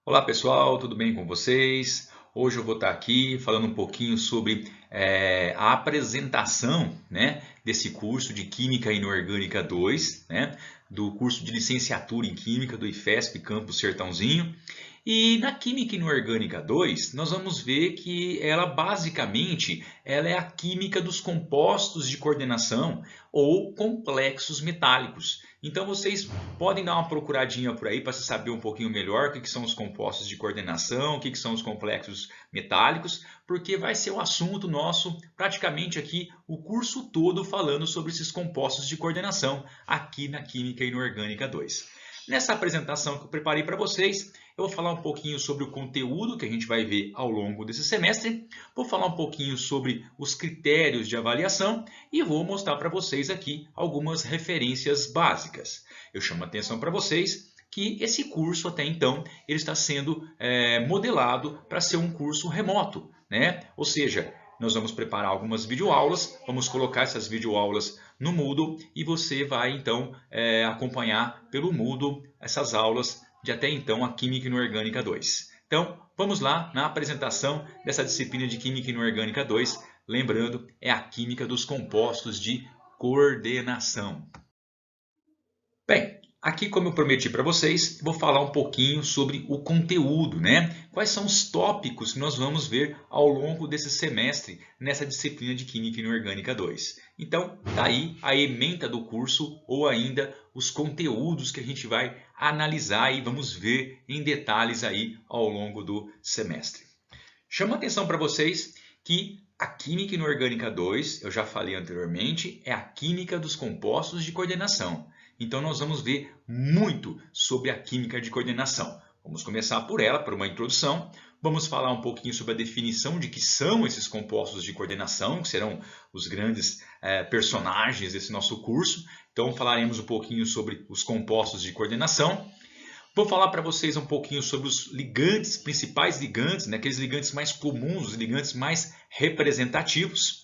Olá pessoal, tudo bem com vocês? Hoje eu vou estar aqui falando um pouquinho sobre a apresentação, né, desse curso de Química Inorgânica 2, né, do curso de licenciatura em Química do IFESP Campus Sertãozinho. E na Química Inorgânica 2, nós vamos ver que ela basicamente ela é a química dos compostos de coordenação ou complexos metálicos. Então vocês podem dar uma procuradinha por aí para se saber um pouquinho melhor o que são os compostos de coordenação, o que são os complexos metálicos, porque vai ser o assunto nosso praticamente aqui o curso todo falando sobre esses compostos de coordenação aqui na Química Inorgânica 2. Nessa apresentação que eu preparei para vocês, eu vou falar um pouquinho sobre o conteúdo que a gente vai ver ao longo desse semestre, vou falar um pouquinho sobre os critérios de avaliação e vou mostrar para vocês aqui algumas referências básicas. Eu chamo a atenção para vocês que esse curso até então ele está sendo modelado para ser um curso remoto, né? Ou seja, nós vamos preparar algumas videoaulas, vamos colocar essas videoaulas no Moodle e você vai então acompanhar pelo Moodle essas aulas de até então a Química Inorgânica 2. Então, vamos lá na apresentação dessa disciplina de Química Inorgânica 2. Lembrando, é a química dos compostos de coordenação. Bem, aqui como eu prometi para vocês, vou falar um pouquinho sobre o conteúdo, né? Quais são os tópicos que nós vamos ver ao longo desse semestre nessa disciplina de Química Inorgânica 2. Então, tá aí a ementa do curso ou ainda os conteúdos que a gente vai analisar e vamos ver em detalhes aí ao longo do semestre. Chamo a atenção para vocês que a Química Inorgânica 2, eu já falei anteriormente, é a química dos compostos de coordenação. Então nós vamos ver muito sobre a química de coordenação. Vamos começar por ela, por uma introdução. Vamos falar um pouquinho sobre a definição de que são esses compostos de coordenação, que serão os grandes personagens desse nosso curso. Então falaremos um pouquinho sobre os compostos de coordenação. Vou falar para vocês um pouquinho sobre os ligantes, principais ligantes, né, aqueles ligantes mais comuns, os ligantes mais representativos.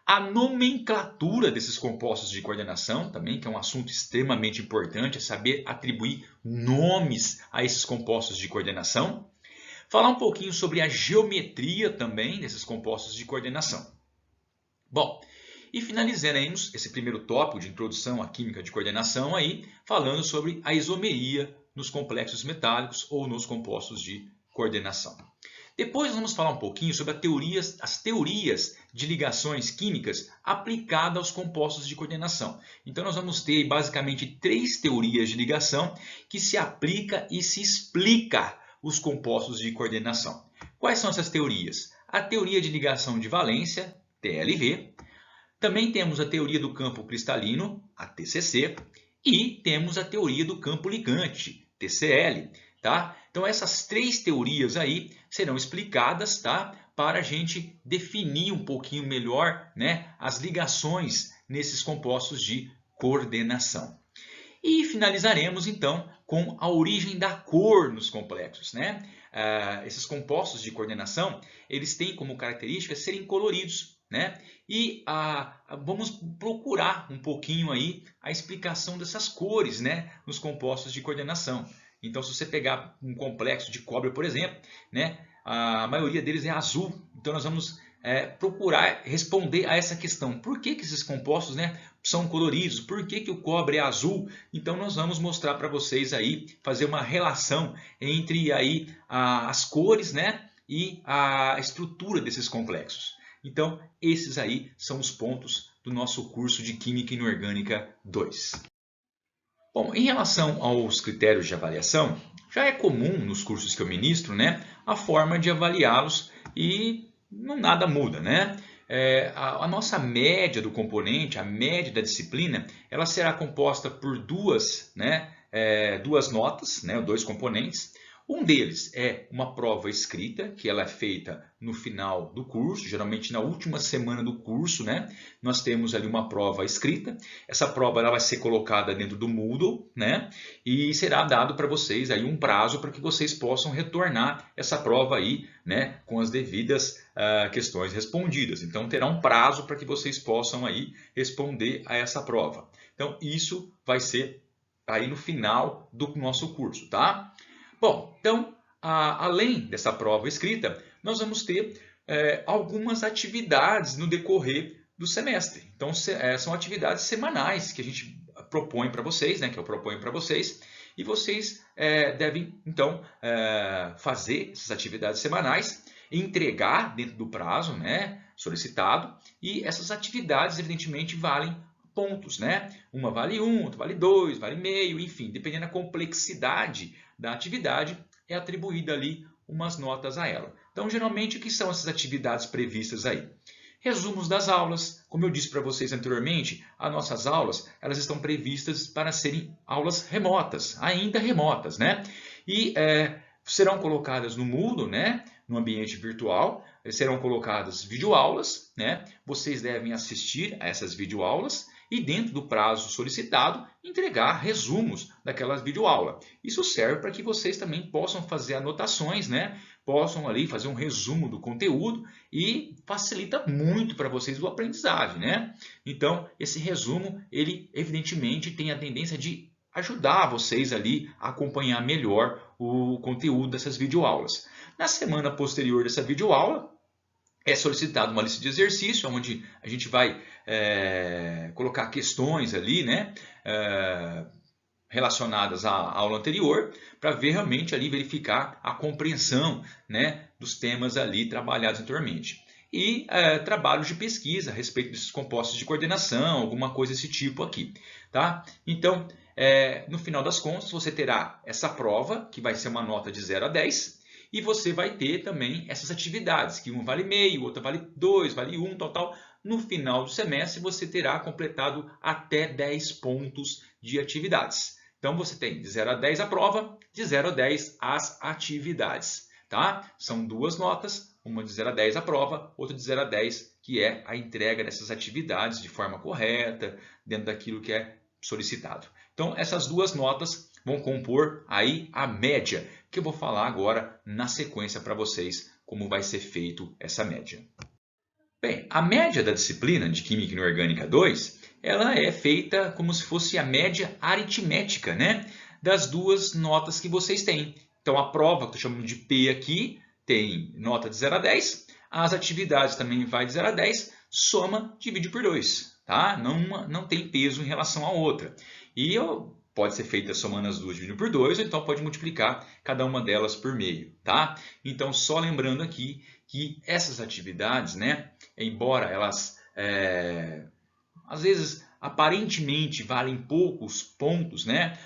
A nomenclatura desses compostos de coordenação também, que é um assunto extremamente importante, é saber atribuir nomes a esses compostos de coordenação. Falar um pouquinho sobre a geometria também desses compostos de coordenação. Bom, e finalizaremos esse primeiro tópico de introdução à química de coordenação aí, falando sobre a isomeria nos complexos metálicos ou nos compostos de coordenação. Depois vamos falar um pouquinho sobre as teorias de ligações químicas aplicadas aos compostos de coordenação. Então nós vamos ter basicamente 3 teorias de ligação que se aplica e se explica os compostos de coordenação. Quais são essas teorias? A teoria de ligação de valência, TLV. Também temos a teoria do campo cristalino, a TCC. E temos a teoria do campo ligante, TCL. Tá? Então essas 3 teorias aí serão explicadas, tá? Para a gente definir um pouquinho melhor, né, as ligações nesses compostos de coordenação. E finalizaremos então com a origem da cor nos complexos, né? Esses compostos de coordenação eles têm como característica serem coloridos, né? E vamos procurar um pouquinho aí a explicação dessas cores, né, nos compostos de coordenação. Então, se você pegar um complexo de cobre, por exemplo, né, a maioria deles é azul. Então, nós vamos procurar responder a essa questão. Por que esses compostos, né, são coloridos? Por que o cobre é azul? Então, nós vamos mostrar para vocês aí, fazer uma relação entre aí, as cores, né, e a estrutura desses complexos. Então, esses aí são os pontos do nosso curso de Química Inorgânica 2. Bom, em relação aos critérios de avaliação, já é comum nos cursos que eu ministro, né, a forma de avaliá-los e nada muda, né? A nossa média do componente, a média da disciplina, ela será composta por duas notas, né, 2 componentes. Um deles é uma prova escrita, que ela é feita no final do curso, geralmente na última semana do curso, né? Nós temos ali uma prova escrita. Essa prova ela vai ser colocada dentro do Moodle, né? E será dado para vocês aí um prazo para que vocês possam retornar essa prova aí, né? Com as devidas questões respondidas. Então terá um prazo para que vocês possam aí responder a essa prova. Então isso vai ser aí no final do nosso curso, tá? Bom, então Além dessa prova escrita, nós vamos ter algumas atividades no decorrer do semestre. Então, são atividades semanais que a gente propõe para vocês, né, que eu proponho para vocês, e vocês devem, então, fazer essas atividades semanais, entregar dentro do prazo, né, solicitado, e essas atividades, evidentemente, valem pontos, né? Uma vale 1, outra vale 2, vale meio, enfim, dependendo da complexidade da atividade, é atribuída ali umas notas a ela. Então, geralmente, o que são essas atividades previstas aí? Resumos das aulas. Como eu disse para vocês anteriormente, as nossas aulas elas estão previstas para serem aulas remotas, ainda remotas, né? E serão colocadas no Moodle, né? No ambiente virtual, serão colocadas videoaulas, né? Vocês devem assistir a essas videoaulas e, dentro do prazo solicitado, entregar resumos daquela videoaula. Isso serve para que vocês também possam fazer anotações, né? Possam ali fazer um resumo do conteúdo e facilita muito para vocês o aprendizagem, né? Então, esse resumo, ele evidentemente tem a tendência de ajudar vocês ali a acompanhar melhor o conteúdo dessas videoaulas. Na semana posterior dessa videoaula, é solicitada uma lista de exercício, onde a gente vai colocar questões ali, né, relacionadas à aula anterior, para ver realmente ali verificar a compreensão, né, dos temas ali trabalhados anteriormente. E trabalhos de pesquisa a respeito desses compostos de coordenação, alguma coisa desse tipo aqui. Tá? Então, no final das contas, você terá essa prova, que vai ser uma nota de 0 a 10, e você vai ter também essas atividades, que uma vale meio, outra vale 2, vale 1, tal. No final do semestre, você terá completado até 10 pontos de atividades. Então, você tem de 0 a 10 a prova, de 0 a 10 as atividades. Tá? São duas notas, uma de 0 a 10 a prova, outra de 0 a 10, que é a entrega dessas atividades de forma correta, dentro daquilo que é solicitado. Então, essas duas notas vão compor aí a média, que eu vou falar agora na sequência para vocês como vai ser feito essa média. Bem, a média da disciplina de Química Inorgânica 2, ela é feita como se fosse a média aritmética, né, das duas notas que vocês têm. Então, a prova, que eu estou chamando de P aqui, tem nota de 0 a 10, as atividades também vai de 0 a 10, soma, divide por 2, tá? Não tem peso em relação à outra. E pode ser feita somando as duas dividindo por 2, ou então pode multiplicar cada uma delas por meio, tá? Então, só lembrando aqui que essas atividades, né, embora elas às vezes aparentemente valem poucos pontos, né?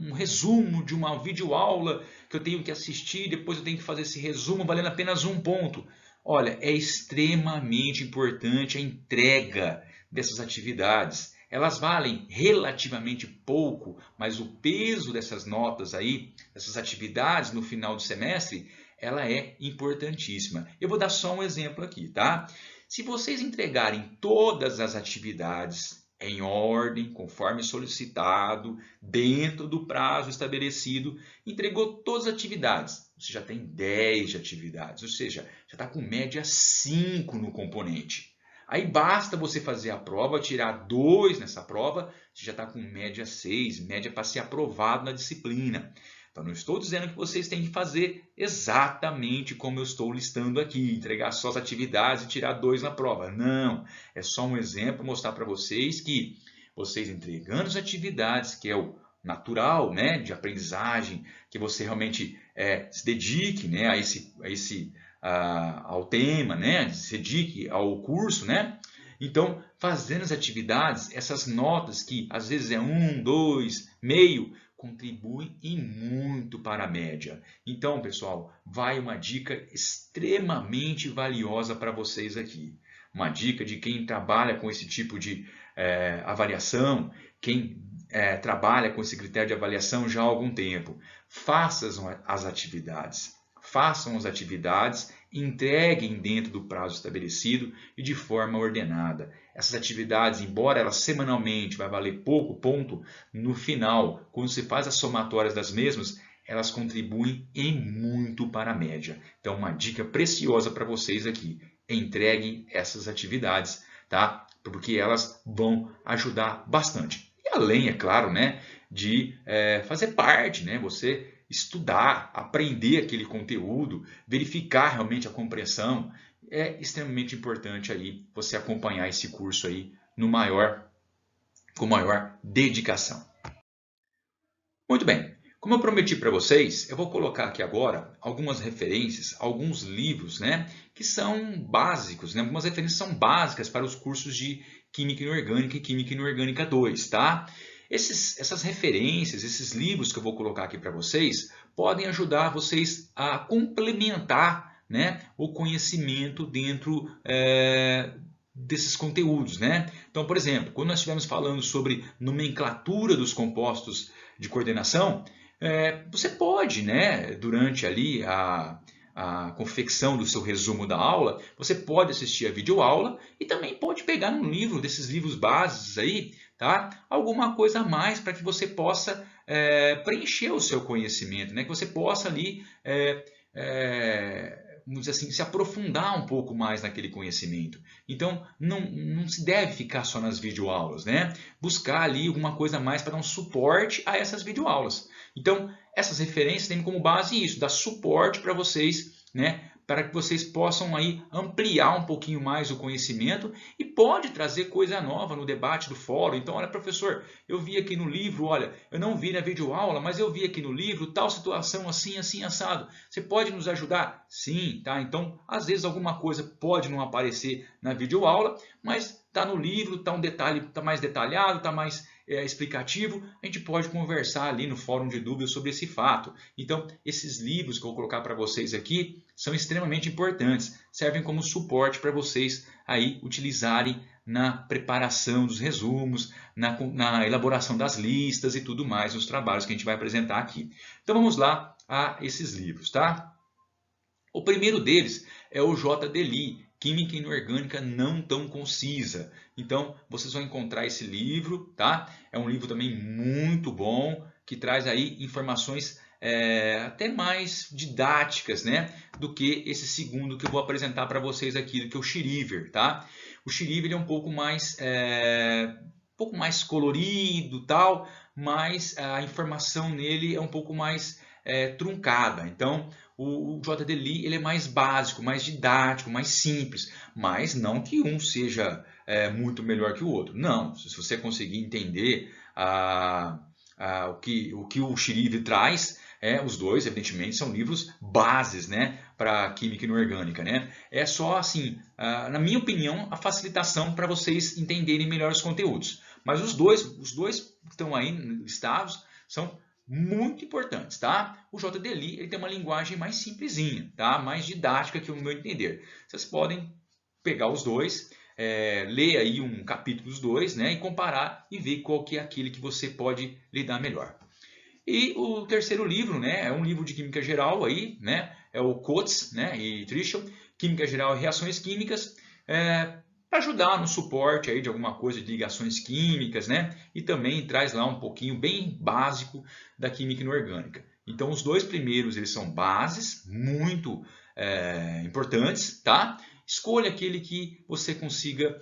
Um resumo de uma videoaula que eu tenho que assistir, depois eu tenho que fazer esse resumo valendo apenas 1 ponto. Olha, é extremamente importante a entrega dessas atividades. Elas valem relativamente pouco, mas o peso dessas notas aí, dessas atividades no final do semestre, ela é importantíssima. Eu vou dar só um exemplo aqui, tá? Se vocês entregarem todas as atividades em ordem, conforme solicitado, dentro do prazo estabelecido, entregou todas as atividades, você já tem 10 de atividades, ou seja, já está com média 5 no componente. Aí basta você fazer a prova, tirar 2 nessa prova, você já está com média 6, média para ser aprovado na disciplina. Então, não estou dizendo que vocês têm que fazer exatamente como eu estou listando aqui, entregar só as atividades e tirar 2 na prova. Não, é só um exemplo para mostrar para vocês que vocês entregando as atividades, que é o natural, né, de aprendizagem, que você realmente se dedique, né, ao tema, né, se dedique ao curso, né? Então, fazendo as atividades, essas notas que às vezes é 1, 2, meio, contribuem e muito para a média. Então, pessoal, vai uma dica extremamente valiosa para vocês aqui. Uma dica de quem trabalha com esse tipo de avaliação, quem trabalha com esse critério de avaliação já há algum tempo. Façam as atividades. Façam as atividades, entreguem dentro do prazo estabelecido e de forma ordenada. Essas atividades, embora elas semanalmente vai valer pouco ponto, no final, quando se faz as somatórias das mesmas, elas contribuem e muito para a média. Então, uma dica preciosa para vocês aqui. Entreguem essas atividades, tá? Porque elas vão ajudar bastante. E além, é claro, né, de fazer parte, né, você estudar, aprender aquele conteúdo, verificar realmente a compreensão. É extremamente importante aí você acompanhar esse curso aí com maior dedicação. Muito bem. Como eu prometi para vocês, eu vou colocar aqui agora algumas referências, alguns livros, né, que são básicos, né, algumas referências são básicas para os cursos de Química Inorgânica e Química Inorgânica 2, tá? Essas referências, esses livros que eu vou colocar aqui para vocês, podem ajudar vocês a complementar, né, o conhecimento dentro desses conteúdos, né? Então, por exemplo, quando nós estivermos falando sobre nomenclatura dos compostos de coordenação, você pode, né, durante ali a confecção do seu resumo da aula, você pode assistir a videoaula e também pode pegar um livro desses livros básicos aí, tá? Alguma coisa a mais para que você possa preencher o seu conhecimento, né? Que você possa ali vamos dizer assim, se aprofundar um pouco mais naquele conhecimento. Então, não se deve ficar só nas videoaulas, né? Buscar ali alguma coisa a mais para dar um suporte a essas videoaulas. Então, essas referências têm como base isso, dar suporte para vocês, né? Para que vocês possam aí ampliar um pouquinho mais o conhecimento e pode trazer coisa nova no debate do fórum. Então, olha, professor, eu vi aqui no livro, olha, eu não vi na videoaula, mas eu vi aqui no livro tal situação assim, assim, assado. Você pode nos ajudar? Sim, tá? Então, às vezes alguma coisa pode não aparecer na videoaula, mas está no livro, está um detalhe, está mais detalhado, está mais explicativo, a gente pode conversar ali no fórum de dúvidas sobre esse fato. Então, esses livros que eu vou colocar para vocês aqui são extremamente importantes, servem como suporte para vocês aí utilizarem na preparação dos resumos, na elaboração das listas e tudo mais, nos trabalhos que a gente vai apresentar aqui. Então vamos lá a esses livros, tá? O primeiro deles é o J.D. Lee, Química Inorgânica Não Tão Concisa. Então, vocês vão encontrar esse livro, tá? É um livro também muito bom, que traz aí informações até mais didáticas, né? Do que esse segundo que eu vou apresentar para vocês aqui, que é o Schriver, tá? O Schriver é um pouco mais colorido, tal, mas a informação nele é um pouco mais truncada. Então, o J.D. Lee ele é mais básico, mais didático, mais simples, mas não que um seja muito melhor que o outro. Não, se você conseguir entender o que o Schriver traz, os dois, evidentemente, são livros bases, né, para Química Inorgânica, né? É só, assim, na minha opinião, a facilitação para vocês entenderem melhor os conteúdos. Mas os dois que estão aí listados são muito importantes, tá? O J.D. Lee ele tem uma linguagem mais simplesinha, tá? Mais didática que o meu entender. Vocês podem pegar os dois, ler aí um capítulo dos dois, né? E comparar e ver qual que é aquele que você pode lidar melhor. E o terceiro livro, né? É um livro de Química Geral aí, né? É o Coates, né? E Trischel, Química Geral e Reações Químicas. Para ajudar no suporte aí de alguma coisa de ligações químicas, né? E também traz lá um pouquinho bem básico da química inorgânica. Então, os dois primeiros eles são bases muito importantes, tá? Escolha aquele que você consiga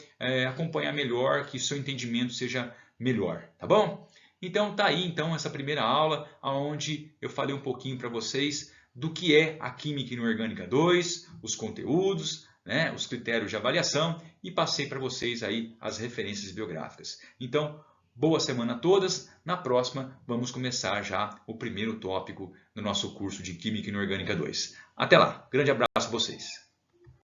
acompanhar melhor, que o seu entendimento seja melhor, tá bom? Então, tá aí então essa primeira aula, onde eu falei um pouquinho para vocês do que é a Química Inorgânica 2, os conteúdos, né, os critérios de avaliação e passei para vocês aí as referências bibliográficas. Então, boa semana a todas. Na próxima, vamos começar já o primeiro tópico do nosso curso de Química Inorgânica 2. Até lá, grande abraço a vocês.